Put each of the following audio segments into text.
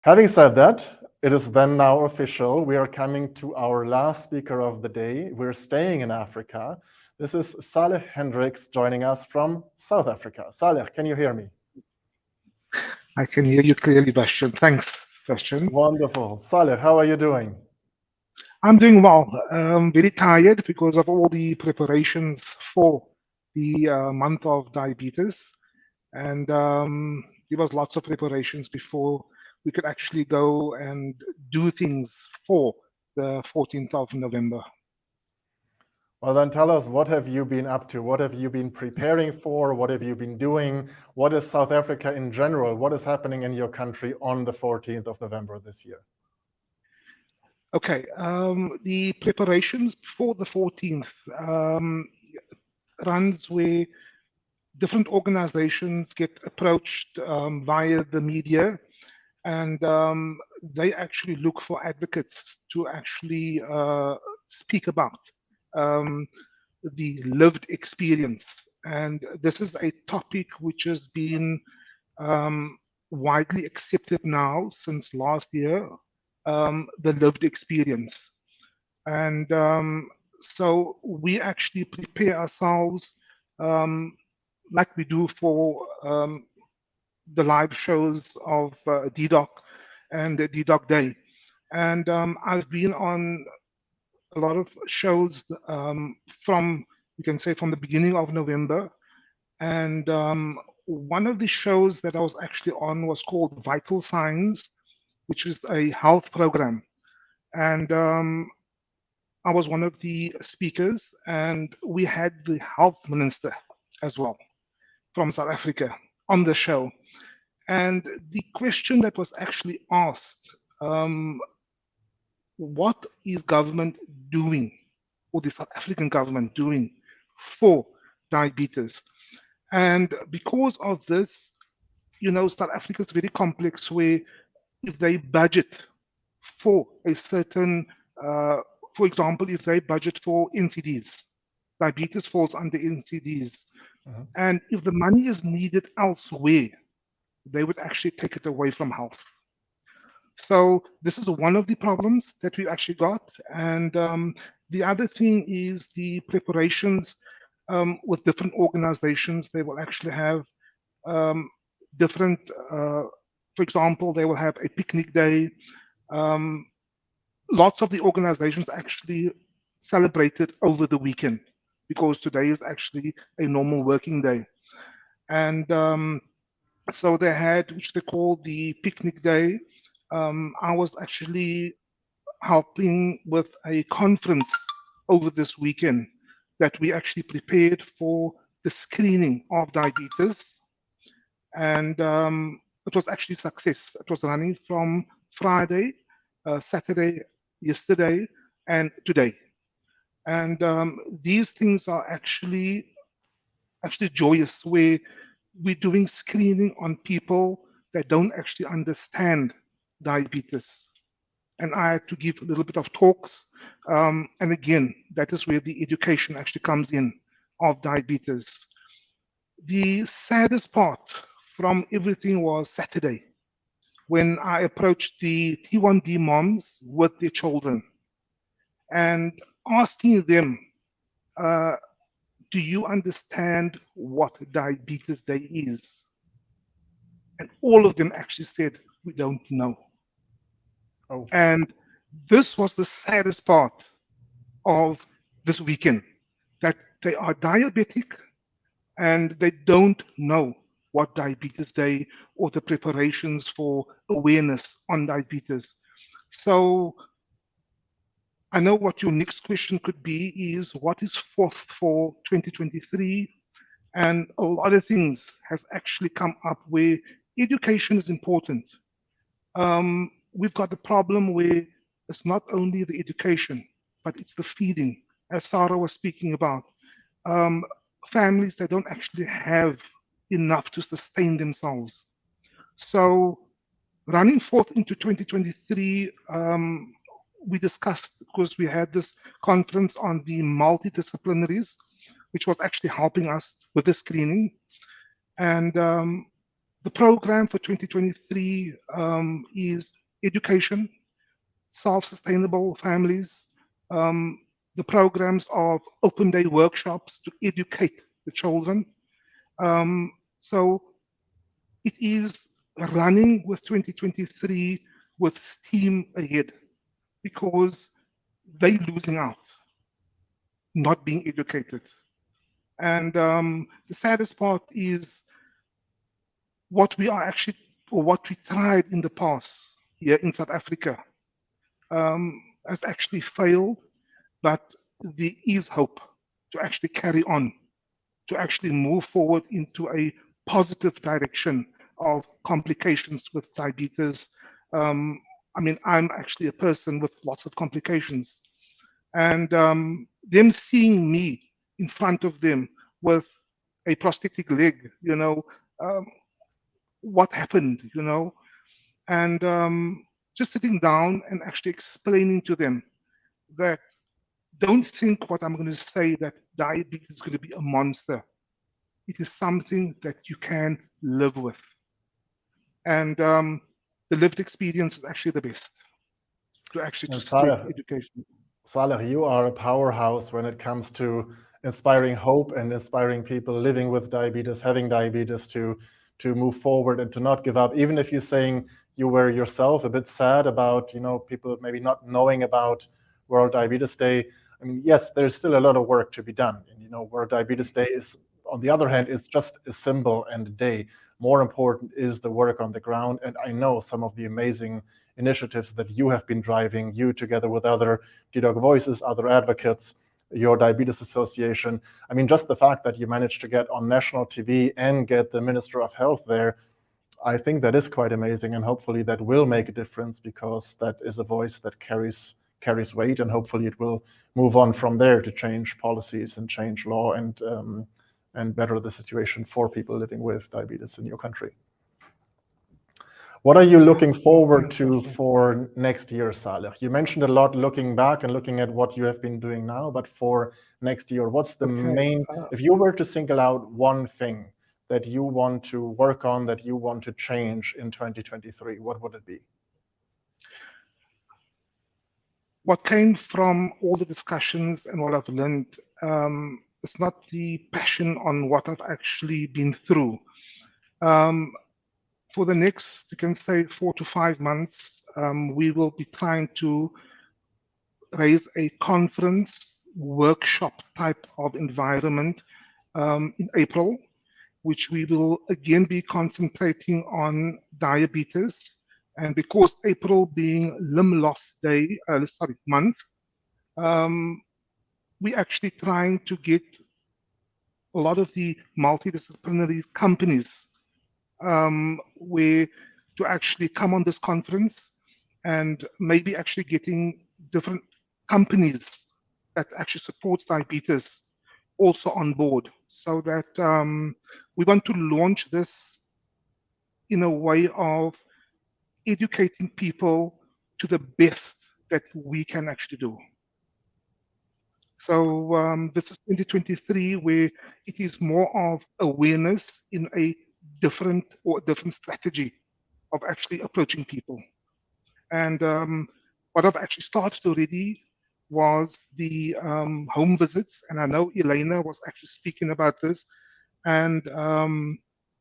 Having said that, it is then now official. We are coming to our last speaker of the day. We're staying in Africa. This is Salih Hendricks joining us from South Africa. Salih, can you hear me? I can hear you clearly, Bastian. Thanks, Bastian. Wonderful. Salih, how are you doing? I'm doing well. Very tired because of all the preparations for the month of diabetes. And there was lots of preparations before we could actually go and do things for the 14th of November. Well, then tell us, what have you been up to? What have you been preparing for? What have you been doing? What is South Africa in general? What is happening in your country on the 14th of November this year? Okay, the preparations before the 14th runs where different organizations get approached via the media, and they actually look for advocates to actually speak about um, the lived experience. And this is a topic which has been um, widely accepted now since last year, the lived experience. And so we actually prepare ourselves um, like we do for the live shows of dedoc and dedoc day. And I've been on a lot of shows from, you can say, from the beginning of November. And one of the shows that I was actually on was called Vital Signs, which is a health program. And I was one of the speakers, and we had the health minister as well from South Africa on the show. And the question that was actually asked, what is government doing, or the South African government doing for diabetes? And because of this, South Africa is very complex where if they budget for a certain, uh, for example, if they budget for NCDs, diabetes falls under NCDs. Mhm. And if the money is needed elsewhere, they would actually take it away from health. So this is one of the problems that we've actually got. And the other thing is the preparations with different organizations. They will actually have um, different, for example, they will have a picnic day. Um, Lots of the organizations actually celebrated over the weekend because today is actually a normal working day. And so they had, which they call the picnic day. I was actually helping with a conference over this weekend that we actually prepared for the screening of diabetes. And it was actually success. It was running from Friday, Saturday, yesterday, and today. And these things are actually joyous where we're doing screening on people that don't actually understand diabetes. And I had to give a little bit of talks. And again, that is where the education actually comes in of diabetes. The saddest part from everything was Saturday when I approached the T1D moms with their children and asking them, uh, do you understand what diabetes day is? And all of them actually said, we don't know. Oh, And this was the saddest part of this weekend, that they are diabetic and they don't know what diabetes day or the preparations for awareness on diabetes. So I know what your next question could be is what is fourth for 2023? And a lot of things has actually come up where education is important. We've got the problem where it's not only the education, but it's the feeding, as Sarah was speaking about. Um, Families that don't actually have enough to sustain themselves. So running forth into 2023, we discussed, because we had this conference on the multidisciplinaries, which was actually helping us with the screening. And The program for 2023 is education, self-sustainable families, the programs of open day workshops to educate the children. So it is running with 2023 with steam ahead because they're losing out, not being educated. And the saddest part is what we are actually, or what we tried in the past here in South Africa has actually failed, but there is hope to actually carry on, to actually move forward into a positive direction of complications with diabetes. I mean, I'm actually a person with lots of complications, and them seeing me in front of them with a prosthetic leg, you know, what happened, you know, and just sitting down and actually explaining to them that don't think what I'm going to say that diabetes is going to be a monster. It is something that you can live with. And the lived experience is actually the best to actually to spread education. Salih, you are a powerhouse when it comes to inspiring hope and inspiring people living with diabetes, having diabetes to move forward and to not give up. Even if you're saying you were yourself a bit sad about, you know, people maybe not knowing about World Diabetes Day. I mean, yes, there's still a lot of work to be done. And, you know, World Diabetes Day is, on the other hand, is just a symbol and a day. More important is the work on the ground. And I know some of the amazing initiatives that you have been driving, you together with other dedoc voices, other advocates, your diabetes association. I mean, just the fact that you managed to get on national TV and get the Minister of Health there, I think that is quite amazing, and hopefully that will make a difference, because that is a voice that carries weight, and hopefully it will move on from there to change policies and change law and better the situation for people living with diabetes in your country. What are you looking forward to for next year, Salih? You mentioned a lot looking back and looking at what you have been doing now, but for next year, what's the main, if you were to single out one thing that you want to work on, that you want to change in 2023, what would it be? What came from all the discussions and what I've learned, it's not the passion on what I've actually been through. For the next, you can say 4 to 5 months, we will be trying to raise a conference workshop type of environment in April, which we will again be concentrating on diabetes. And because April being Limb Loss Day, month, we're actually trying to get a lot of the multidisciplinary companies where to actually come on this conference, and maybe actually getting different companies that actually supports diabetes also on board, so that we want to launch this in a way of educating people to the best that we can actually do. So this is 2023, where it is more of awareness in a different strategy of actually approaching people. And what I've actually started already was the home visits, and I know Elena was actually speaking about this, and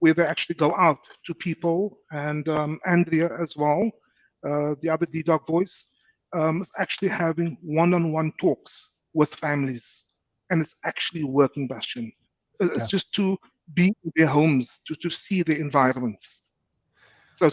where they actually go out to people, and Andrea as well, the other dedoc voice, is actually having one-on-one talks with families, and it's actually working, Bastian. It's just to be in their homes, to see their environments. So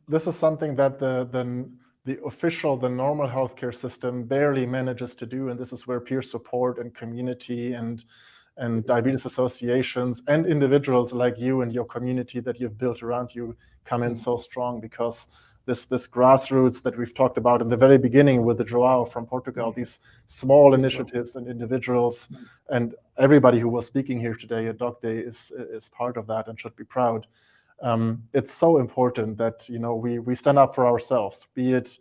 this is something that the official, the normal healthcare system barely manages to do, and this is where peer support and community and diabetes associations and individuals like you and your community that you've built around you come in so strong, because this grassroots that we've talked about in the very beginning with the Joao from Portugal, these small initiatives and individuals, and everybody who was speaking here today at Doc Day is part of that and should be proud. It's so important that we stand up for ourselves, be it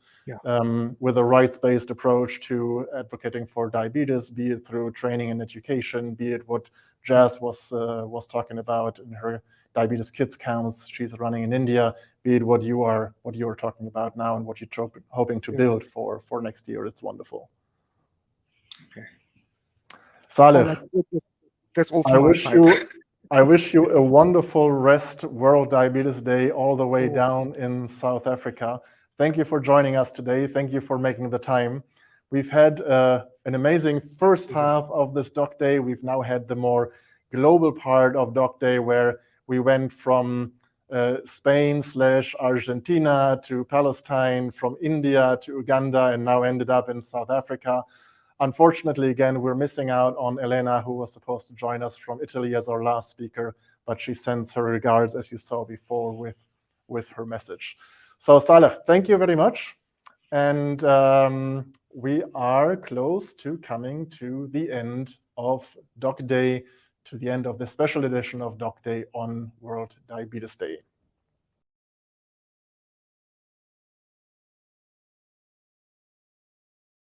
with a rights-based approach to advocating for diabetes, be it through training and education, be it what Jazz was talking about in her diabetes kids camps she's running in India, be it what you are talking about now and what you're hoping to build for next year. It's wonderful. Okay. Salih, that's all from my side. I wish you a wonderful rest World Diabetes Day all the way down in South Africa. Thank you for joining us today. Thank you for making the time. We've had an amazing first half of this Doc Day. We've now had the more global part of Doc Day, where we went from Spain/Argentina to Palestine, from India to Uganda, and now ended up in South Africa. Unfortunately, again, we're missing out on Elena, who was supposed to join us from Italy as our last speaker, but she sends her regards, as you saw before, with her message. So Salih, thank you very much. And we are close to coming to the end of Doc Day, to the end of the special edition of Doc Day on World Diabetes Day.